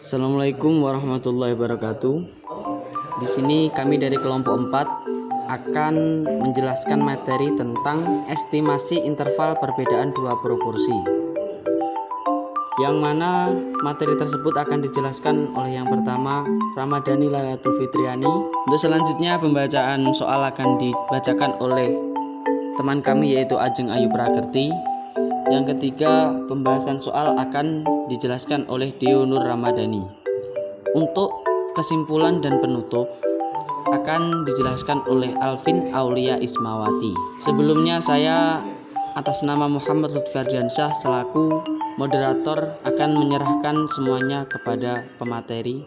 Assalamualaikum warahmatullahi wabarakatuh. Di sini kami dari kelompok 4 akan menjelaskan materi tentang estimasi interval perbedaan dua proporsi. Yang mana materi tersebut akan dijelaskan oleh yang pertama Ramadhani Lailatul Fitriani. Untuk selanjutnya pembacaan soal akan dibacakan oleh teman kami yaitu Ajeng Ayu Prakerti. Yang ketiga, pembahasan soal akan dijelaskan oleh Deo Nur Ramadhani. Untuk kesimpulan dan penutup akan dijelaskan oleh Alvin Aulia Ismawati. Sebelumnya saya atas nama Muhammad Lutfi Ardiansyah selaku moderator akan menyerahkan semuanya kepada pemateri.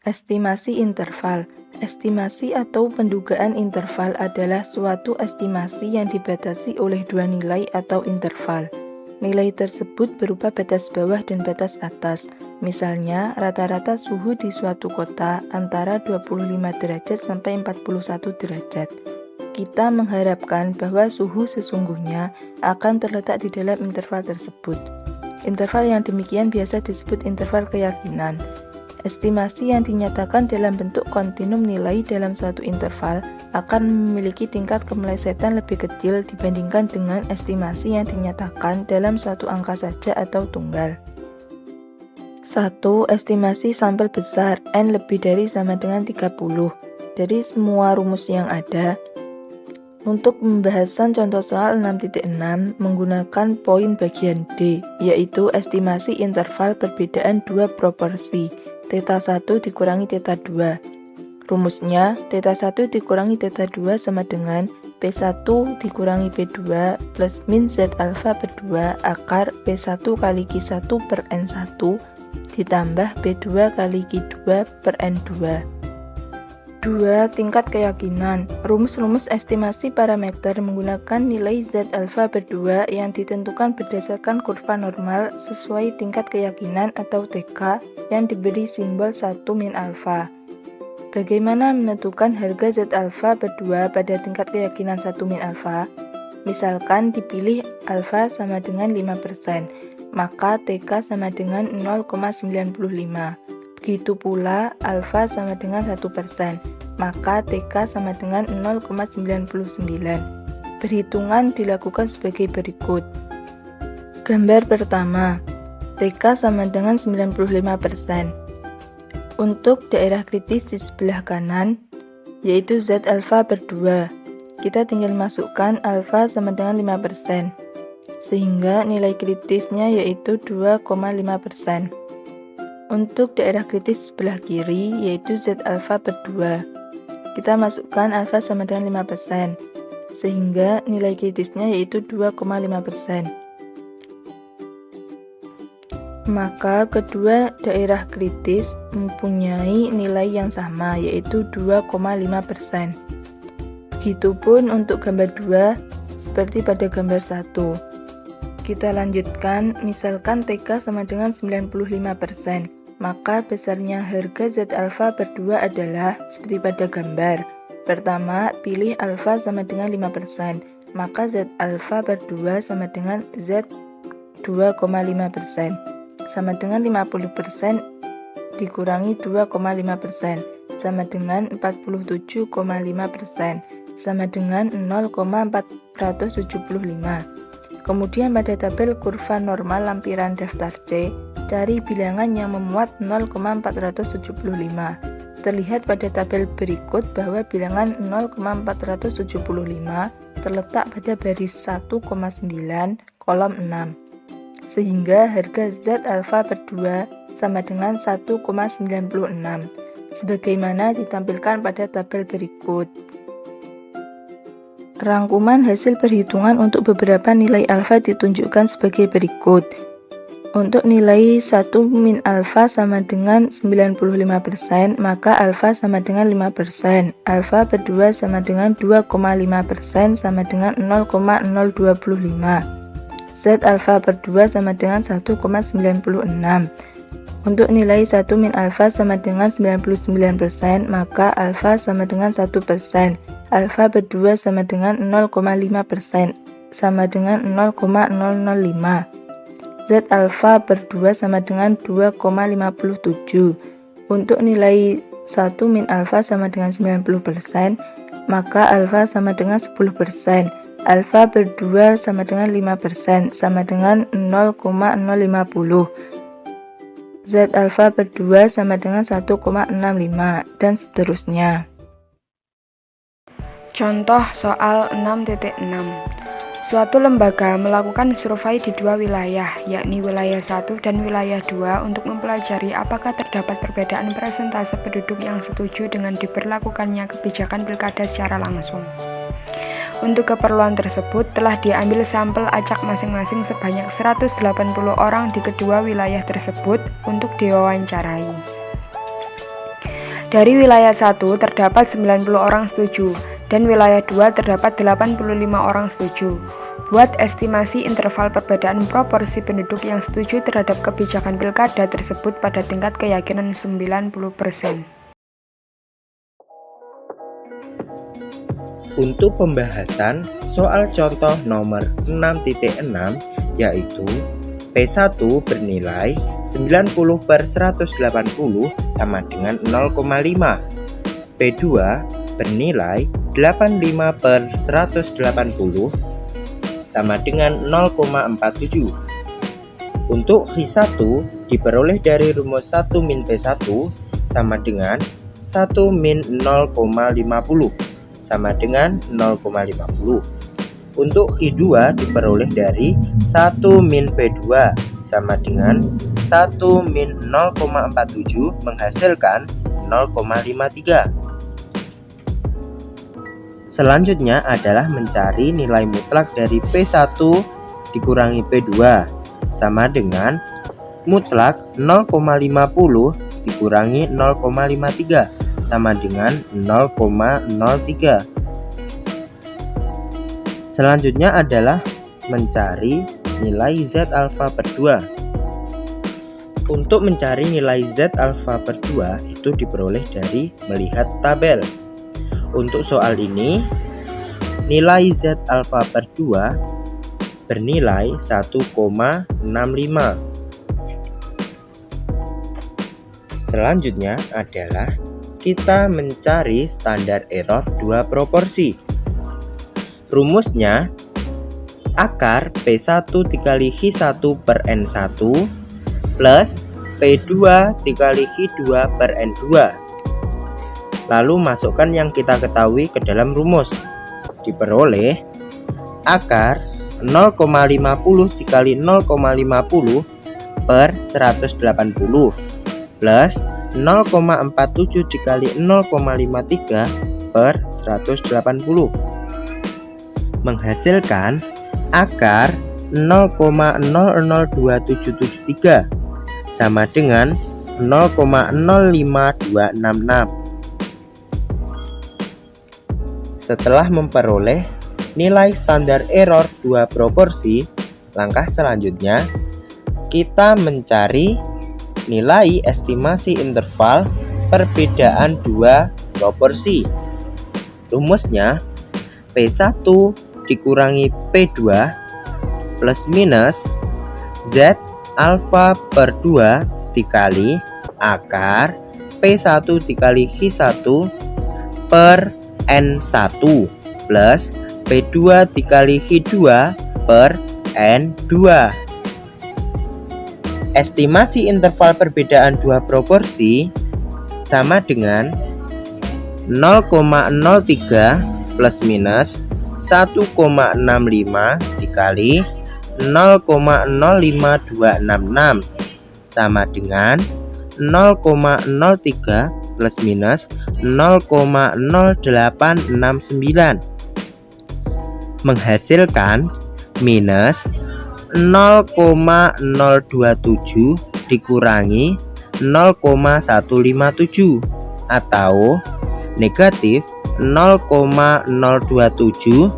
Estimasi interval. Estimasi atau pendugaan interval adalah suatu estimasi yang dibatasi oleh dua nilai atau interval. Nilai tersebut berupa batas bawah dan batas atas. Misalnya, rata-rata suhu di suatu kota antara 25 derajat sampai 41 derajat. Kita mengharapkan bahwa suhu sesungguhnya akan terletak di dalam interval tersebut. Interval yang demikian biasa disebut interval keyakinan. Estimasi yang dinyatakan dalam bentuk kontinum nilai dalam suatu interval akan memiliki tingkat kemelesetan lebih kecil dibandingkan dengan estimasi yang dinyatakan dalam suatu angka saja atau tunggal. 1. Estimasi sampel besar N lebih dari sama dengan 30 dari semua rumus yang ada. Untuk pembahasan contoh soal 6.6 menggunakan poin bagian D, yaitu estimasi interval perbedaan dua proporsi Theta 1 dikurangi Theta 2. Rumusnya, Theta 1 dikurangi Theta 2 sama dengan P1 dikurangi P2 plus min Z alfa per 2 akar P1 kali Q1 per N1 ditambah P2 kali Q2 per N2. 2. Tingkat keyakinan. Rumus-rumus estimasi parameter menggunakan nilai Z alfa per 2 yang ditentukan berdasarkan kurva normal sesuai tingkat keyakinan atau TK yang diberi simbol 1 min alfa. Bagaimana menentukan harga Z alfa per 2 pada tingkat keyakinan 1 min alfa? Misalkan dipilih alfa sama dengan 5%, maka TK sama dengan 0,95. Begitu pula alfa sama dengan 1%, maka TK sama dengan 0,99. Perhitungan dilakukan sebagai berikut. Gambar pertama, TK sama dengan 95%. Untuk daerah kritis di sebelah kanan, yaitu Z alfa per 2, kita tinggal masukkan alfa sama dengan 5%, sehingga nilai kritisnya yaitu 2,5%. Untuk daerah kritis sebelah kiri, yaitu Z alfa per 2, kita masukkan alfa sama dengan 5%, sehingga nilai kritisnya yaitu 2,5%. Maka kedua daerah kritis mempunyai nilai yang sama, yaitu 2,5%. Begitupun untuk gambar 2, seperti pada gambar 1. Kita lanjutkan, misalkan TK sama dengan 95%, maka besarnya harga Z alfa per 2 adalah seperti pada gambar. Pertama, pilih alfa sama dengan 5%, maka Z alfa per 2 sama dengan Z 2,5%, sama dengan 50% dikurangi 2,5%, sama dengan 47,5%, sama dengan 0,475. Kemudian pada tabel kurva normal lampiran daftar C, cari bilangan yang memuat 0,475. Terlihat pada tabel berikut bahwa bilangan 0,475 terletak pada baris 1,9 kolom 6. Sehingga harga Z alfa per 2 sama dengan 1,96, sebagaimana ditampilkan pada tabel berikut. Rangkuman hasil perhitungan untuk beberapa nilai alfa ditunjukkan sebagai berikut. Untuk nilai 1 min alfa sama dengan 95%, maka alfa sama dengan 5%, alfa per 2 sama dengan 2,5% sama dengan 0,025. Z alfa per 2 sama dengan 1,96. Untuk nilai 1 min alfa sama dengan 99%, maka alfa sama dengan 1%, alfa per 2 sama dengan 0,5%, sama dengan 0,005. Z alfa per 2 sama dengan 2,57. Untuk nilai 1 min alfa sama dengan 90%, maka alfa sama dengan 10%. Alfa per 2 sama dengan 5%, sama dengan 0,050. Z alfa per 2 sama dengan 1,65, dan seterusnya. Contoh soal 6.6. Suatu lembaga melakukan survei di dua wilayah, yakni wilayah 1 dan wilayah 2 untuk mempelajari apakah terdapat perbedaan persentase penduduk yang setuju dengan diberlakukannya kebijakan pilkada secara langsung. Untuk keperluan tersebut telah diambil sampel acak masing-masing sebanyak 180 orang di kedua wilayah tersebut untuk diwawancarai. Dari wilayah 1 terdapat 90 orang setuju, dan wilayah 2 terdapat 85 orang setuju. Buat estimasi interval perbedaan proporsi penduduk yang setuju terhadap kebijakan pilkada tersebut pada tingkat keyakinan 90%. Untuk pembahasan soal contoh nomor 6.6 yaitu P1 bernilai 90/180 sama dengan 0,5. P2 bernilai 85/180 sama dengan 0,47. Untuk H1 diperoleh dari rumus 1 min P1 sama dengan 1 min 0,50 sama dengan 0,50. Untuk H2 diperoleh dari 1 min P2 sama dengan 1 min 0,47 menghasilkan 0,53. Selanjutnya adalah mencari nilai mutlak dari P1 dikurangi P2 sama dengan mutlak 0,50 dikurangi 0,53 sama dengan 0,03. Selanjutnya adalah mencari nilai Z alfa per 2. Untuk mencari nilai Z alfa per 2 itu diperoleh dari melihat tabel. Untuk soal ini, nilai Z alfa per 2 bernilai 1,65. Selanjutnya adalah kita mencari standar error dua proporsi. Rumusnya, akar P1 dikali H1 per N1 plus P2 dikali H2 per N2. Lalu masukkan yang kita ketahui ke dalam rumus. Diperoleh akar 0,50 dikali 0,50 per 180 plus 0,47 dikali 0,53 per 180 menghasilkan akar 0,002773 sama dengan 0,05266. Setelah memperoleh nilai standar error dua proporsi, langkah selanjutnya kita mencari nilai estimasi interval perbedaan dua proporsi. Rumusnya P1 dikurangi P2 plus minus Z alfa per 2 dikali akar P1 dikali H1 per N1 plus P2 dikali H2 per N2. Estimasi interval perbedaan dua proporsi sama dengan 0,03 plus minus 1,65 dikali 0,05266 sama dengan 0,03 plus minus 0,0869 menghasilkan minus 0,027 dikurangi 0,157 atau negatif 0,027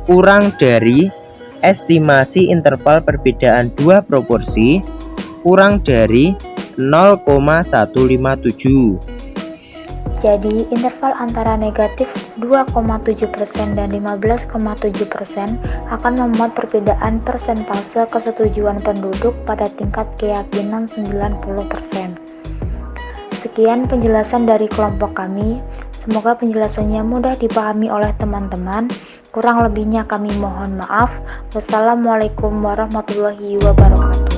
kurang dari estimasi interval perbedaan dua proporsi kurang dari 0,157. Jadi, interval antara negatif 2,7% dan 15,7% akan memuat perbedaan persentase kesetujuan penduduk pada tingkat keyakinan 90%. Sekian penjelasan dari kelompok kami. Semoga penjelasannya mudah dipahami oleh teman-teman. Kurang lebihnya kami mohon maaf. Wassalamualaikum warahmatullahi wabarakatuh.